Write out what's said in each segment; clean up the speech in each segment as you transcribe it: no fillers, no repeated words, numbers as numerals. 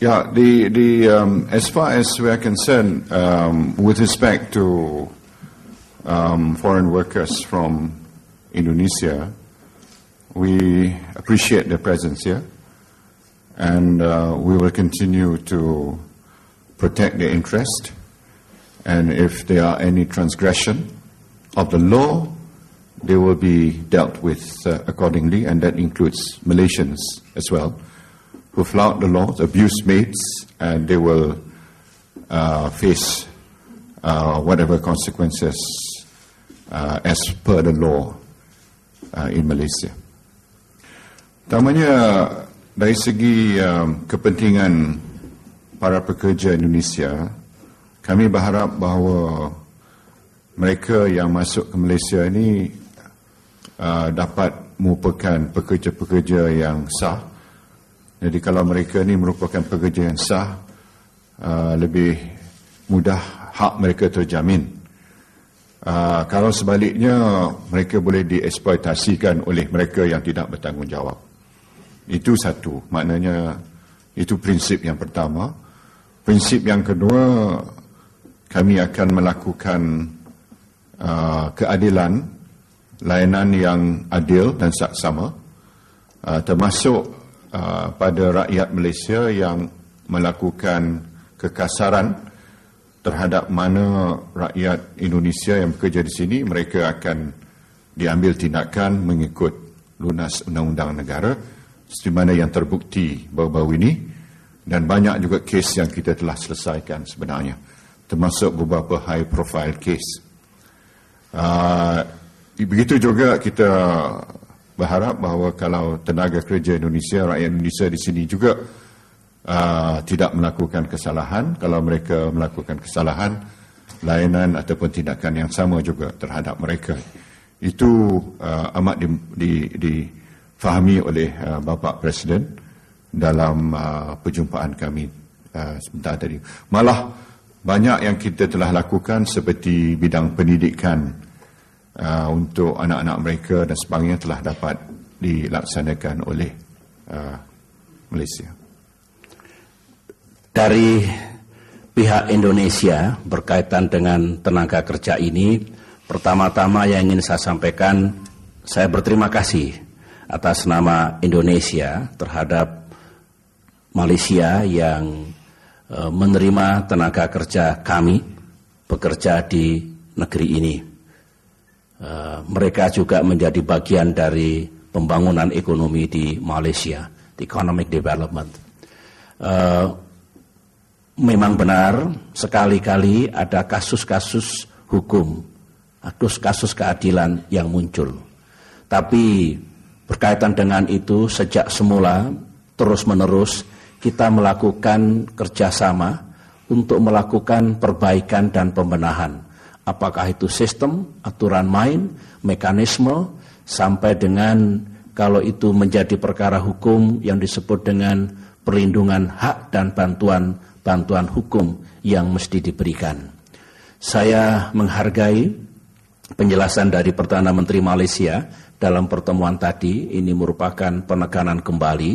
Yeah, as far as we are concerned, with respect to foreign workers from Indonesia, we appreciate their presence here, and we will continue to protect their interest. And if there are any transgression of the law, they will be dealt with accordingly, and that includes Malaysians as well, who flout the laws, abuse maids, and they will face whatever consequences as per the law in Malaysia. Utamanya dari segi kepentingan para pekerja Indonesia, kami berharap bahawa mereka yang masuk ke Malaysia ini dapat merupakan pekerja-pekerja yang sah. Jadi kalau mereka ini merupakan pekerja yang sah, lebih mudah hak mereka terjamin. Kalau sebaliknya, mereka boleh dieksploitasikan oleh mereka yang tidak bertanggungjawab. Itu satu, maknanya itu prinsip yang pertama. Prinsip yang kedua, kami akan melakukan keadilan, layanan yang adil dan saksama, termasuk pada rakyat Malaysia yang melakukan kekasaran terhadap mana rakyat Indonesia yang bekerja di sini, mereka akan diambil tindakan mengikut lunas undang-undang negara seperti mana yang terbukti baru-baru ini, dan banyak juga kes yang kita telah selesaikan sebenarnya, termasuk beberapa high profile case. Begitu juga kita berharap bahawa kalau tenaga kerja Indonesia, rakyat Indonesia di sini juga tidak melakukan kesalahan, kalau mereka melakukan kesalahan, layanan ataupun tindakan yang sama juga terhadap mereka. Itu amat difahami oleh Bapak Presiden dalam perjumpaan kami sebentar tadi. Malah banyak yang kita telah lakukan seperti bidang pendidikan untuk anak-anak mereka dan sebagainya telah dapat dilaksanakan oleh Malaysia. Dari pihak Indonesia berkaitan dengan tenaga kerja ini, pertama-tama yang ingin saya sampaikan, saya berterima kasih atas nama Indonesia terhadap Malaysia yang menerima tenaga kerja kami bekerja di negeri ini. Mereka juga menjadi bagian dari pembangunan ekonomi di Malaysia, the economic development. Memang benar sekali-kali ada kasus-kasus hukum, kasus keadilan yang muncul. Tapi berkaitan dengan itu sejak semula terus-menerus kita melakukan kerjasama untuk melakukan perbaikan dan pembenahan. Apakah itu sistem, aturan main, mekanisme, sampai dengan kalau itu menjadi perkara hukum yang disebut dengan perlindungan hak dan bantuan hukum yang mesti diberikan. Saya menghargai penjelasan dari Perdana Menteri Malaysia dalam pertemuan tadi. Ini merupakan penekanan kembali.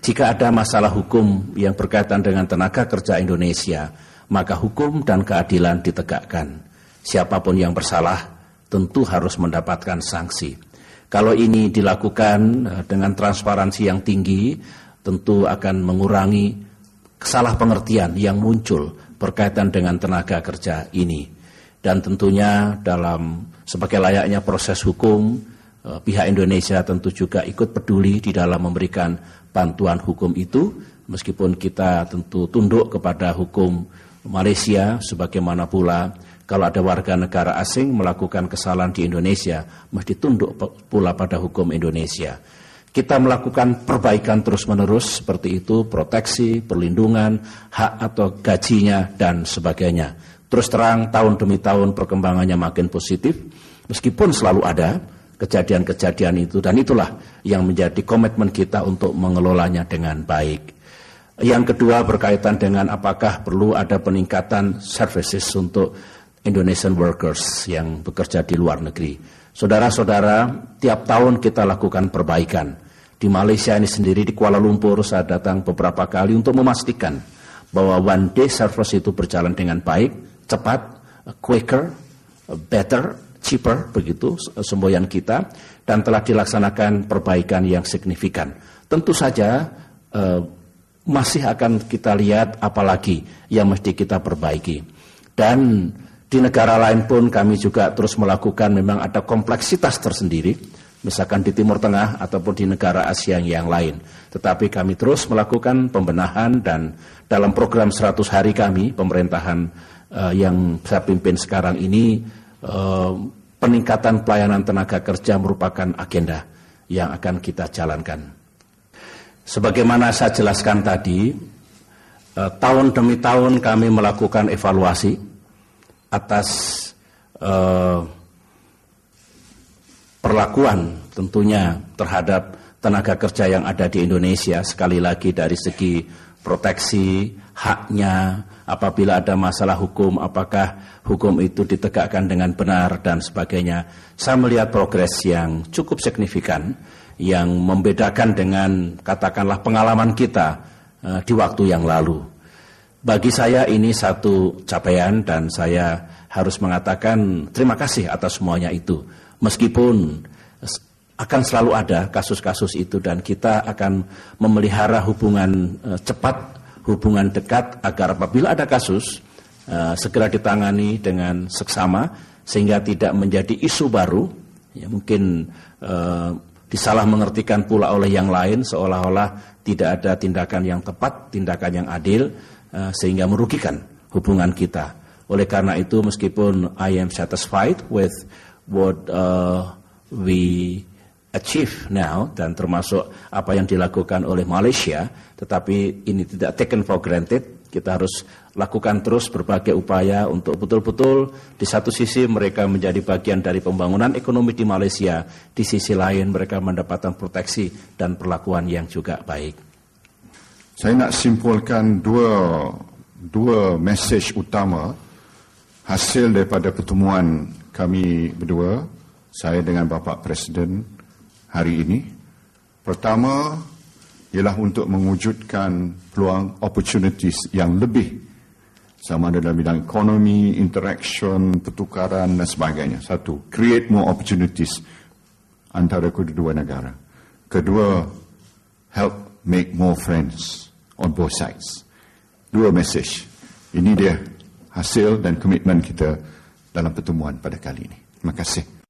Jika ada masalah hukum yang berkaitan dengan tenaga kerja Indonesia, maka hukum dan keadilan ditegakkan. Siapapun yang bersalah tentu harus mendapatkan sanksi. Kalau ini dilakukan dengan transparansi yang tinggi, tentu akan mengurangi kesalah pengertian yang muncul berkaitan dengan tenaga kerja ini. Dan tentunya dalam sebagai layaknya proses hukum, pihak Indonesia tentu juga ikut peduli di dalam memberikan bantuan hukum itu, meskipun kita tentu tunduk kepada hukum Malaysia, sebagaimana pula kalau ada warga negara asing melakukan kesalahan di Indonesia, mesti tunduk pula pada hukum Indonesia. Kita melakukan perbaikan terus-menerus seperti itu, proteksi, perlindungan, hak atau gajinya, dan sebagainya. Terus terang, tahun demi tahun perkembangannya makin positif, meskipun selalu ada kejadian-kejadian itu, dan itulah yang menjadi komitmen kita untuk mengelolanya dengan baik. Yang kedua berkaitan dengan apakah perlu ada peningkatan services untuk Indonesian workers yang bekerja di luar negeri. Saudara-saudara, tiap tahun kita lakukan perbaikan Di Malaysia ini sendiri, di Kuala Lumpur, saya datang beberapa kali untuk memastikan bahwa one day service itu berjalan dengan baik, cepat, quicker, better, cheaper, begitu semboyan kita, dan telah dilaksanakan perbaikan yang signifikan. Tentu saja masih akan kita lihat apalagi yang mesti kita perbaiki. Dan di negara lain pun kami juga terus melakukan, memang ada kompleksitas tersendiri, misalkan di Timur Tengah ataupun di negara Asia yang lain. Tetapi kami terus melakukan pembenahan, dan dalam program 100 hari kami, pemerintahan yang saya pimpin sekarang ini, peningkatan pelayanan tenaga kerja merupakan agenda yang akan kita jalankan. Sebagaimana saya jelaskan tadi, tahun demi tahun kami melakukan evaluasi atas perlakuan tentunya terhadap tenaga kerja yang ada di Indonesia, sekali lagi dari segi proteksi, haknya, apabila ada masalah hukum, apakah hukum itu ditegakkan dengan benar dan sebagainya. Saya melihat progres yang cukup signifikan, yang membedakan dengan katakanlah pengalaman kita di waktu yang lalu. Bagi saya ini satu capaian, dan saya harus mengatakan terima kasih atas semuanya itu. Meskipun akan selalu ada kasus-kasus itu, dan kita akan memelihara hubungan cepat, hubungan dekat, agar apabila ada kasus segera ditangani dengan seksama, sehingga tidak menjadi isu baru, ya, mungkin disalah mengertikan pula oleh yang lain, seolah-olah tidak ada tindakan yang tepat, tindakan yang adil, sehingga merugikan hubungan kita. Oleh karena itu, meskipun I am satisfied with what we achieve now, dan termasuk apa yang dilakukan oleh Malaysia, tetapi ini tidak taken for granted. Kita harus lakukan terus berbagai upaya untuk betul-betul di satu sisi mereka menjadi bagian dari pembangunan ekonomi di Malaysia, di sisi lain mereka mendapatkan proteksi dan perlakuan yang juga baik. Saya nak simpulkan dua mesej utama hasil daripada pertemuan kami berdua, saya dengan Bapak Presiden hari ini. Pertama ialah untuk mewujudkan peluang opportunities yang lebih, sama ada dalam bidang ekonomi, interaction, pertukaran dan sebagainya. Satu, create more opportunities antara kedua negara. Kedua, help make more friends on both sides. Dua message. Ini dia hasil dan komitmen kita dalam pertemuan pada kali ini. Terima kasih.